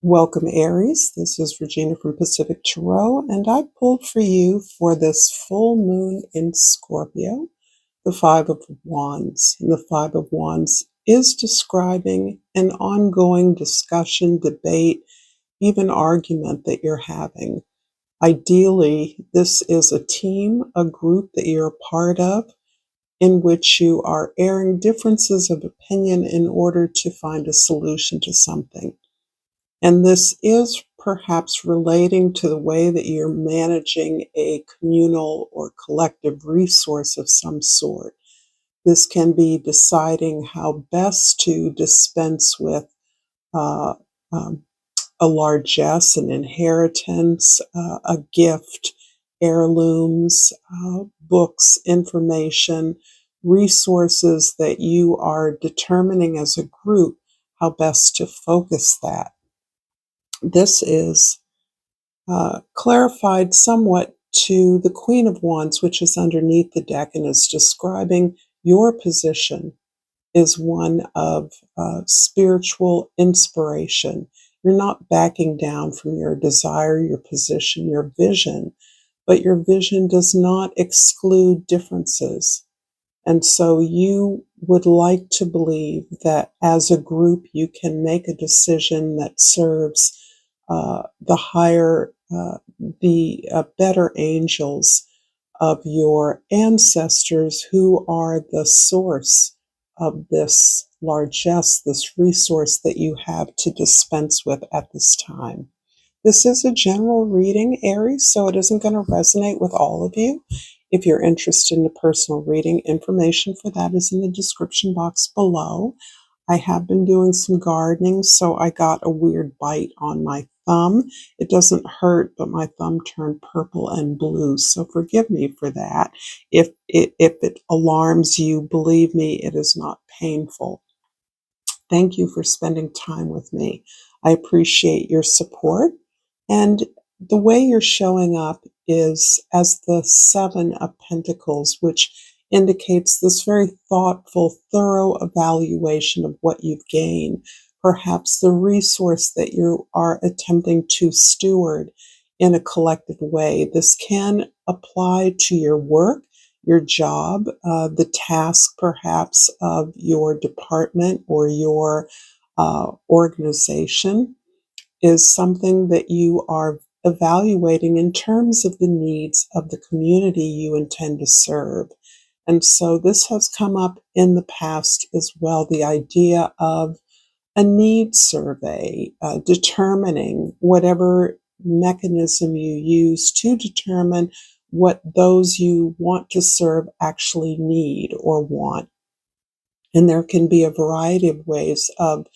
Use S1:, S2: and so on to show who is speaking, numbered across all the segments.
S1: Welcome, Aries. This is Regina from Pacific Tarot, and I pulled for you for this full moon in Scorpio, the Five of Wands. And the Five of Wands is describing an ongoing discussion, debate, even argument that you're having. Ideally, this is a team, a group that you're a part of, in which you are airing differences of opinion in order to find a solution to something. And this is perhaps relating to the way that you're managing a communal or collective resource of some sort. This can be deciding how best to dispense with uh, um, a largesse, an inheritance, a gift, heirlooms, books, information, resources that you are determining as a group how best to focus that. This is clarified somewhat to the Queen of Wands, which is underneath the deck and is describing your position is one of spiritual inspiration. You're not backing down from your desire, your position, your vision, but your vision does not exclude differences. And so you would like to believe that as a group, you can make a decision that serves the higher, the better angels of your ancestors who are the source of this largesse, this resource that you have to dispense with at this time. This is a general reading, Aries, so it isn't going to resonate with all of you. If you're interested in a personal reading, information for that is in the description box below. I have been doing some gardening, so I got a weird bite on my thumb. It doesn't hurt, but my thumb turned purple and blue, so forgive me for that. If it alarms you, believe me, it is not painful. Thank you for spending time with me. I appreciate your support. And the way you're showing up is as the Seven of Pentacles, which indicates this very thoughtful, thorough evaluation of what you've gained, perhaps the resource that you are attempting to steward in a collective way. This can apply to your work, your job, the task perhaps of your department or your organization is something that you are evaluating in terms of the needs of the community you intend to serve. And so this has come up in the past as well, the idea of a needs survey, determining whatever mechanism you use to determine what those you want to serve actually need or want. And there can be a variety of ways of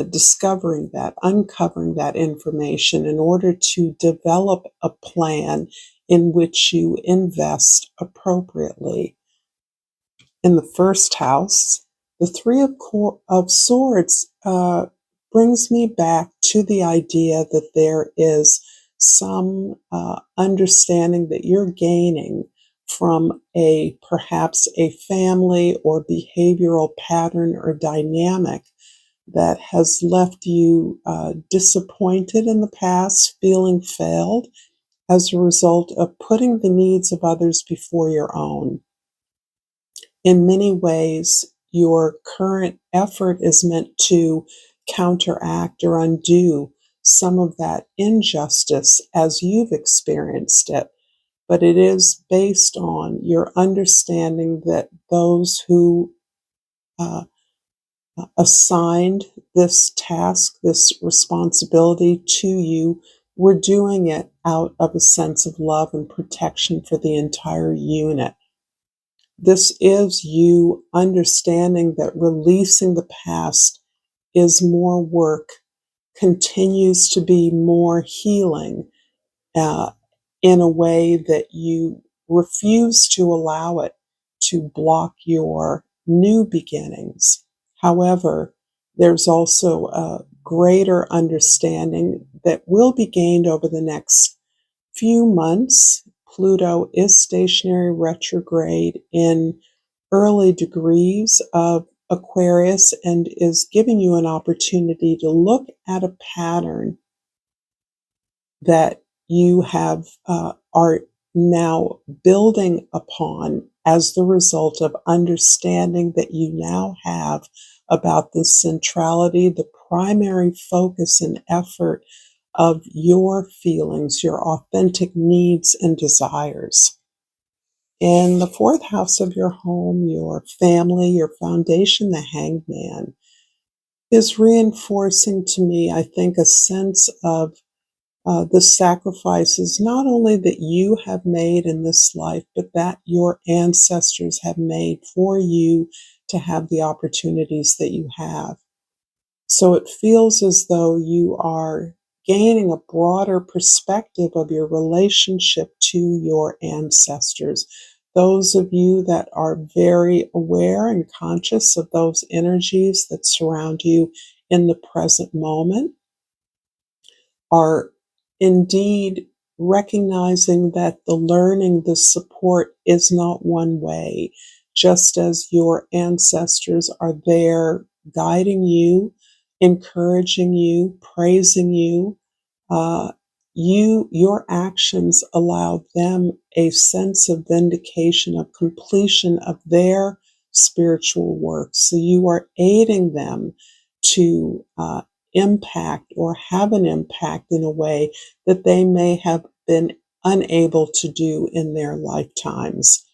S1: discovering that, uncovering that information in order to develop a plan in which you invest appropriately. In the first house, the Three of Swords brings me back to the idea that there is some understanding that you're gaining from perhaps a family or behavioral pattern or dynamic that has left you disappointed in the past, feeling failed as a result of putting the needs of others before your own. In many ways, your current effort is meant to counteract or undo some of that injustice as you've experienced it. But it is based on your understanding that those who assigned this task, this responsibility to you, were doing it out of a sense of love and protection for the entire unit. This is you understanding that releasing the past is more work, continues to be more healing uh, in a way that you refuse to allow it to block your new beginnings. However, there's also a greater understanding that will be gained over the next few months. Pluto is stationary retrograde in early degrees of Aquarius, and is giving you an opportunity to look at a pattern that you are now building upon as the result of understanding that you now have about the centrality, the primary focus and effort of your feelings, your authentic needs and desires. In the fourth house of your home, your family, your foundation, the Hanged Man, is reinforcing to me, I think, a sense of the sacrifices not only that you have made in this life, but that your ancestors have made for you to have the opportunities that you have. So it feels as though you are gaining a broader perspective of your relationship to your ancestors. Those of you that are very aware and conscious of those energies that surround you in the present moment are indeed recognizing that the learning, the support is not one way, just as your ancestors are there guiding you, encouraging you, praising you. Uh, your actions allow them a sense of vindication, of completion of their spiritual work. So you are aiding them to impact or have an impact in a way that they may have been unable to do in their lifetimes.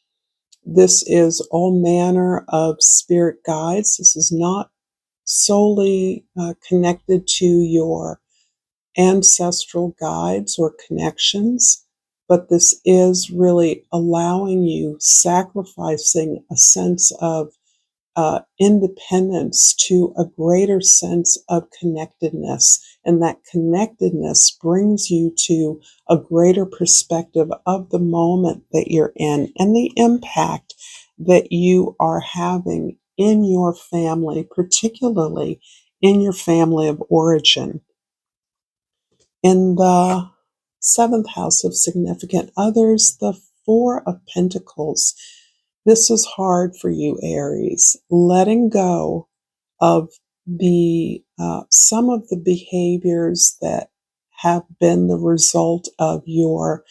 S1: This is all manner of spirit guides. This is not solely connected to your ancestral guides or connections, but this is really allowing you, sacrificing a sense of independence to a greater sense of connectedness. And that connectedness brings you to a greater perspective of the moment that you're in and the impact that you are having in your family, particularly in your family of origin. In the seventh house of significant others, the Four of Pentacles. This is hard for you, Aries. Letting go of the some of the behaviors that have been the result of your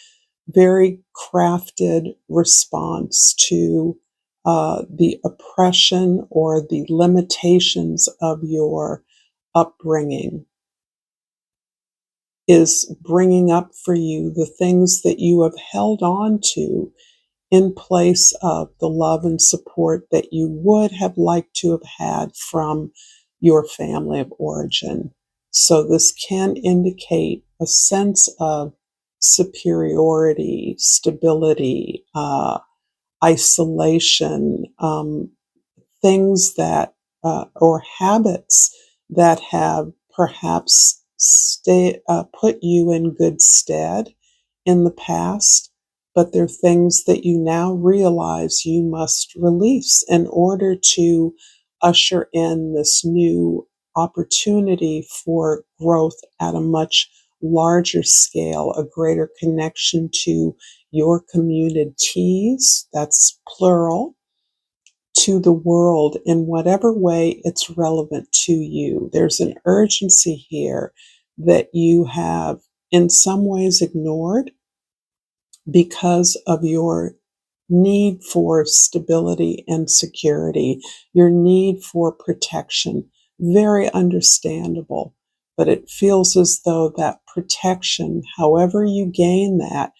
S1: very crafted response to the oppression or the limitations of your upbringing is bringing up for you the things that you have held on to in place of the love and support that you would have liked to have had from your family of origin. So this can indicate a sense of superiority, stability, isolation, things that, or habits that have perhaps put you in good stead in the past, but they're things that you now realize you must release in order to usher in this new opportunity for growth at a much larger scale, a greater connection to your communities, that's plural, to the world in whatever way it's relevant to you. There's an urgency here that you have in some ways ignored because of your need for stability and security, your need for protection. Very understandable. But it feels as though that protection, however you gain that,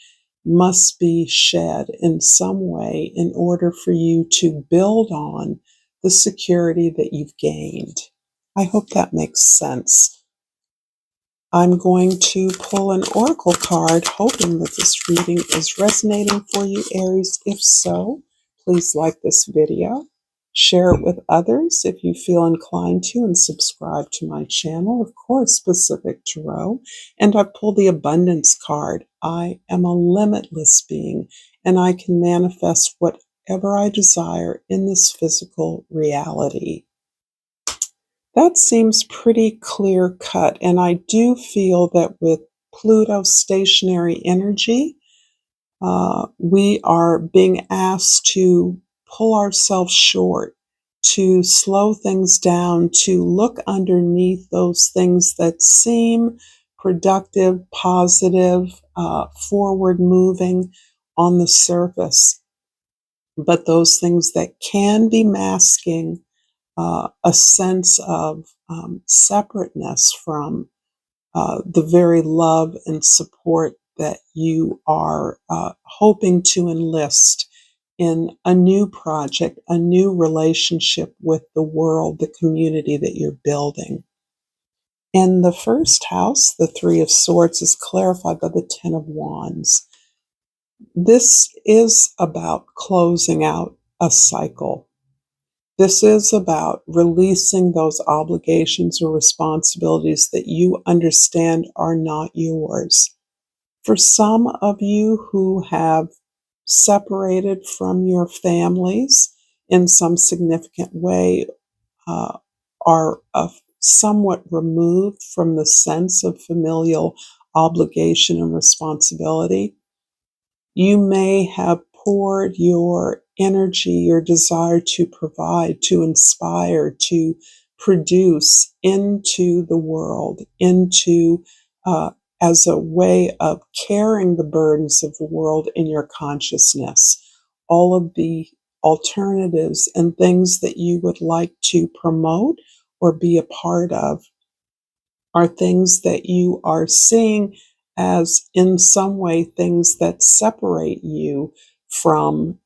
S1: must be shed in some way in order for you to build on the security that you've gained. I hope that makes sense. I'm going to pull an oracle card, hoping that this reading is resonating for you, Aries. If so, please like this video, share it with others if you feel inclined to, and subscribe to my channel, of course, Pacific Tarot. And I pull the abundance card. I am a limitless being, and I can manifest whatever I desire in this physical reality. That seems pretty clear cut. And I do feel that with Pluto stationary energy, we are being asked to pull ourselves short, to slow things down, to look underneath those things that seem productive, positive, forward moving on the surface, but those things that can be masking a sense of separateness from the very love and support that you are hoping to enlist in a new project, a new relationship with the world, the community that you're building. In the first house, the Three of Swords is clarified by the Ten of Wands. This is about closing out a cycle. This is about releasing those obligations or responsibilities that you understand are not yours. For some of you who have separated from your families in some significant way, are somewhat removed from the sense of familial obligation and responsibility, you may have poured your energy, your desire to provide, to inspire, to produce into the world, into as a way of carrying the burdens of the world in your consciousness. All of the alternatives and things that you would like to promote or be a part of are things that you are seeing as, in some way, things that separate you from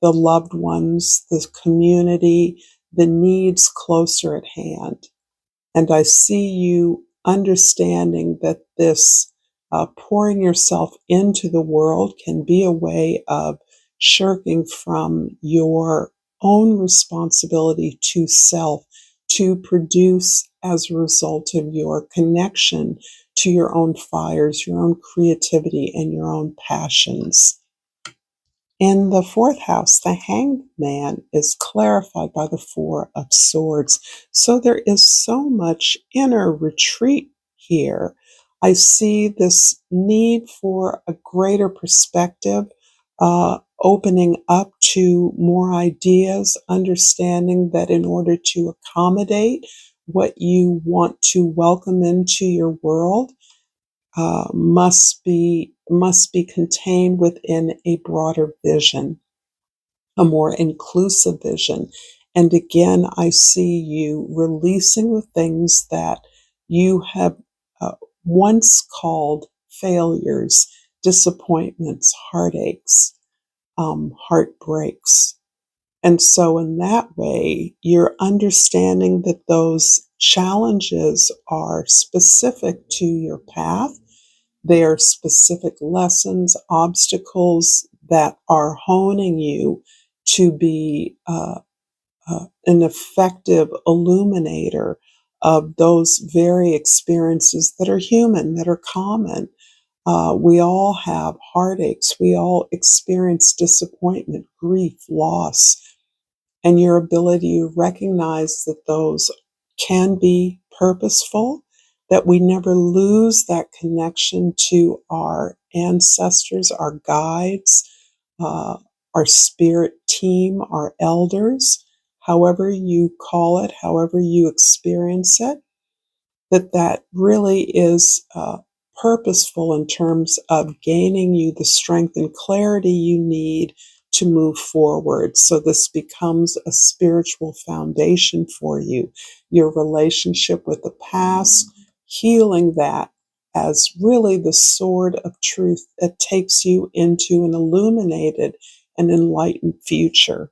S1: the loved ones, the community, the needs closer at hand. And I see you understanding that this pouring yourself into the world can be a way of shirking from your own responsibility to self to produce as a result of your connection to your own fires, your own creativity, and your own passions. In the fourth house, the Hanged Man is clarified by the Four of Swords. So there is so much inner retreat here. I see this need for a greater perspective, opening up to more ideas, understanding that in order to accommodate what you want to welcome into your world, must be contained within a broader vision, a more inclusive vision. And again, I see you releasing the things that you have once called failures, disappointments, heartaches, heartbreaks. And so, in that way, you're understanding that those challenges are specific to your path. They are specific lessons, obstacles that are honing you to be an effective illuminator of those very experiences that are human, that are common. We all have heartaches. We all experience disappointment, grief, loss, and your ability to recognize that those can be purposeful, that we never lose that connection to our ancestors, our guides, uh, our spirit team, our elders, however you call it, however you experience it, that really is purposeful in terms of gaining you the strength and clarity you need to move forward. So this becomes a spiritual foundation for you, your relationship with the past, healing that as really the sword of truth that takes you into an illuminated and enlightened future.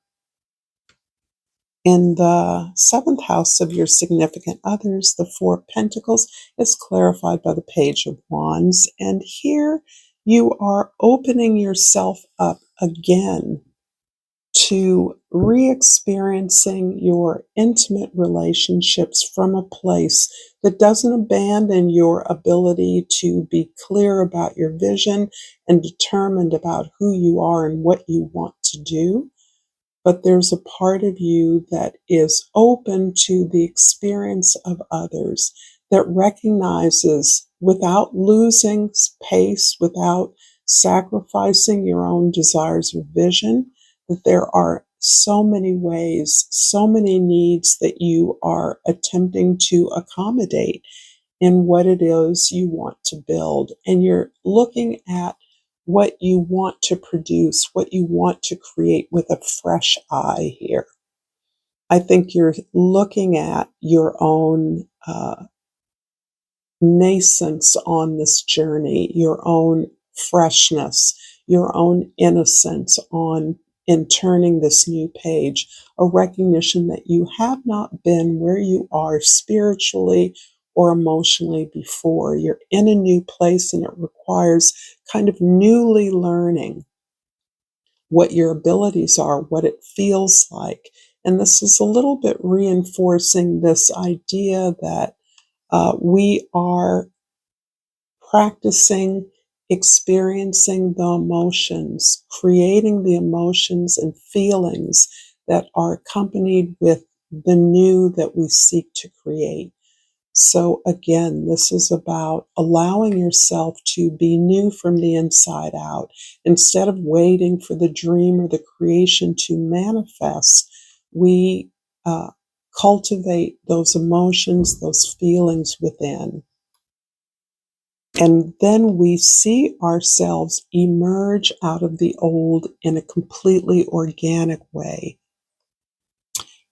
S1: In the seventh house of your significant others, the Four of Pentacles is clarified by the Page of Wands. And here you are opening yourself up again to re-experiencing your intimate relationships from a place that doesn't abandon your ability to be clear about your vision and determined about who you are and what you want to do. But there's a part of you that is open to the experience of others, that recognizes without losing pace, without sacrificing your own desires or vision, that there are so many ways, so many needs that you are attempting to accommodate in what it is you want to build. And you're looking at what you want to produce, what you want to create with a fresh eye here. I think you're looking at your own nascence on this journey, your own freshness, your own innocence on in turning this new page, a recognition that you have not been where you are spiritually or emotionally before. You're in a new place and it requires kind of newly learning what your abilities are, what it feels like. And this is a little bit reinforcing this idea that we are practicing experiencing the emotions, creating the emotions and feelings that are accompanied with the new that we seek to create. So again, this is about allowing yourself to be new from the inside out. Instead of waiting for the dream or the creation to manifest, we cultivate those emotions, those feelings within. And then we see ourselves emerge out of the old in a completely organic way.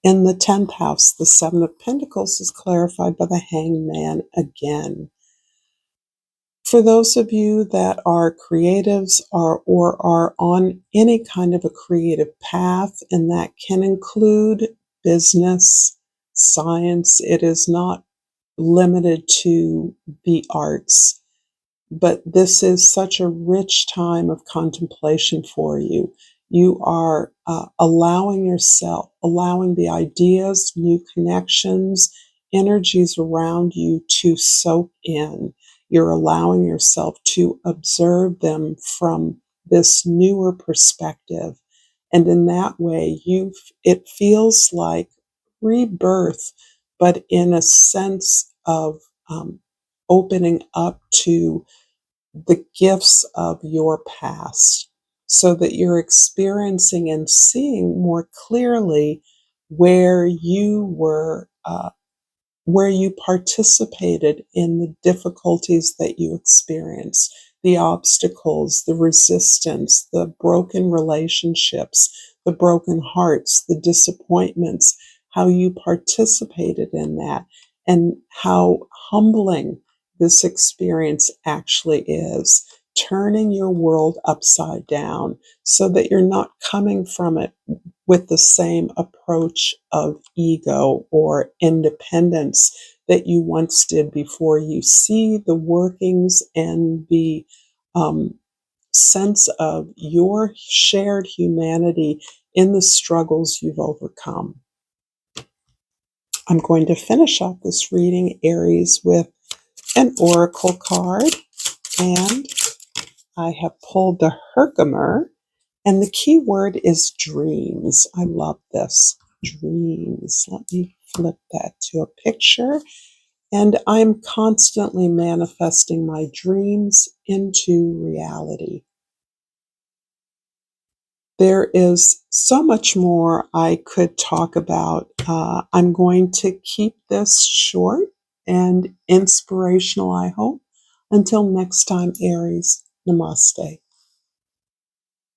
S1: In the 10th house, the Seven of Pentacles is clarified by the Hanged Man again. For those of you that are creatives or are on any kind of a creative path, and that can include business, science, it is not limited to the arts. But this is such a rich time of contemplation for you. You are allowing yourself, allowing the ideas, new connections, energies around you to soak in. You're allowing yourself to observe them from this newer perspective. And in that way, it feels like rebirth, but in a sense of opening up to the gifts of your past so that you're experiencing and seeing more clearly where you were where you participated in the difficulties that you experienced, the obstacles, the resistance, the broken relationships, the broken hearts, the disappointments, how you participated in that, and how humbling this experience actually is. Turning your world upside down so that you're not coming from it with the same approach of ego or independence that you once did before. You see the workings and the sense of your shared humanity in the struggles you've overcome. I'm going to finish off this reading, Aries, with an oracle card, and I have pulled the Herkimer. And the key word is dreams. I love this. Dreams. Let me flip that to a picture. And I'm constantly manifesting my dreams into reality. There is so much more I could talk about. I'm going to keep this short and inspirational, I hope. Until next time, Aries, namaste.